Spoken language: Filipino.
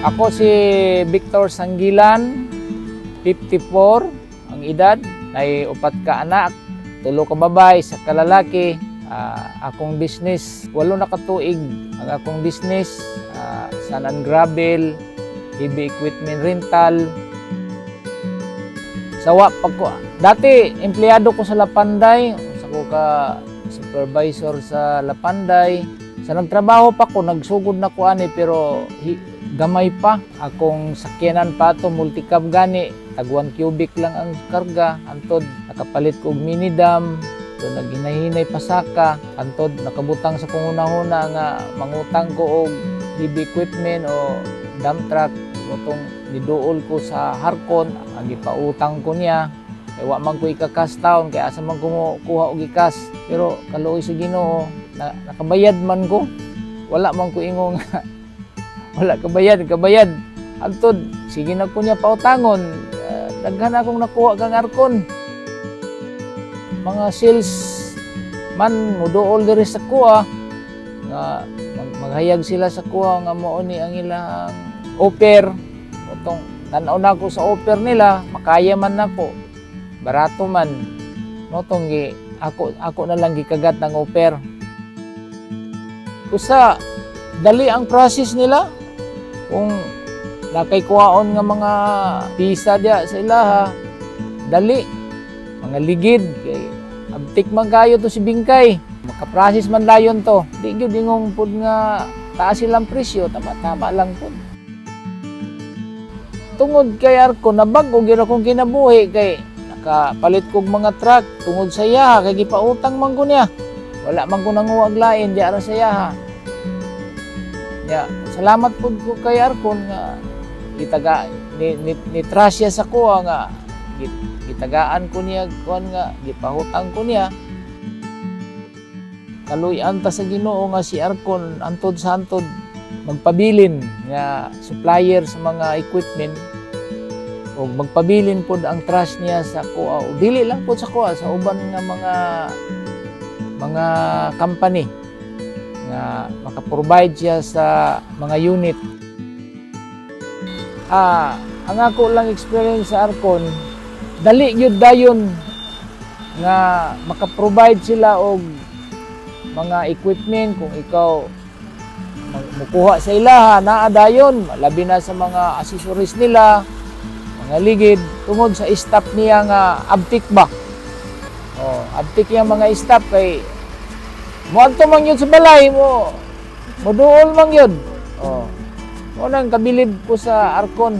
Ako si Victor Sanggilan, 54 ang edad, ay 4 ka anak, 3 ka babae, 1 ka lalaki. Akong business, 8 na katuig ang akong business, sand and gravel, heavy equipment rental. Sawa pag ko, dati empleyado ko sa Lapanday, sa ko ka supervisor sa Lapanday. Sa nagtrabaho pa ko, nagsugod na ko ani pero gamay pa. Akong sakyanan pa to multicab gani, tag 1 cubic lang ang karga. Antod nakapalit ko og mini dam, so naghinahinay pasaka. Antod nakabutang sa kung una-una nga mangutang ko og heavy equipment o dump truck. Utong niduol ko sa Harkon, ang ipautang ko niya. Kaya wa man ko ikakas taon, kaya asa man ko kuha og ikas. Pero kaluoy sa Ginoo, nakabayad man ko. Wala man ko ingong wala kabayad. Antod, sige na ko niya pautangon. Daghan akong nakuha kang Harkon. Mga sales man muduol diri sa kuha nga maghayag sila sa kuha nga mao ni ang ilang offer. Utong tan-aw na ko sa offer nila, makaya man nako. Barato man. Motong gi ako na lang gikagat ng offer. Kusa dali ang process nila. Kung nakay kuhaon nga mga visa dia sa ilaha, dali. Mga ligid kay abtik man kayo to si Bingkay. Maka-process man dayon to. Di gyud ingong pud nga taas silang presyo, tama-tama lang pud. Tungod kay Harkon, nabag-o gyud akong kinabuhi kay nakapalit kog mga truck tungod sa yaha kay gipautang man ko niya. Wala man ko nanguwag lain diara sa yaha. Ya, salamat pud ko kay Harkon nga gitaga ni trust siya sa kuha nga gitagaan ko niya kuan nga gipahutang ko niya. Kaluy-an ta sa Ginoo nga si Harkon antod sa antod magpabilin nga supplier sa mga equipment o magpabilin pod ang trust niya sa kuha o dili lang pod sa kuha sa uban nga mga company nga makaprovide siya sa mga unit. Ang ako lang experience sa Harkon, dali gyud dayon nga makaprovide sila og mga equipment kung ikaw mukuha sa ilaha, naa dayon, labi na sa mga accessories nila, mga ligid, tungod sa staff niya nga abtik ba. Abtik yung mga staff kay muadto man yun sa balay mo, muduol man yun. Mo nang kabilib ko sa Harkon.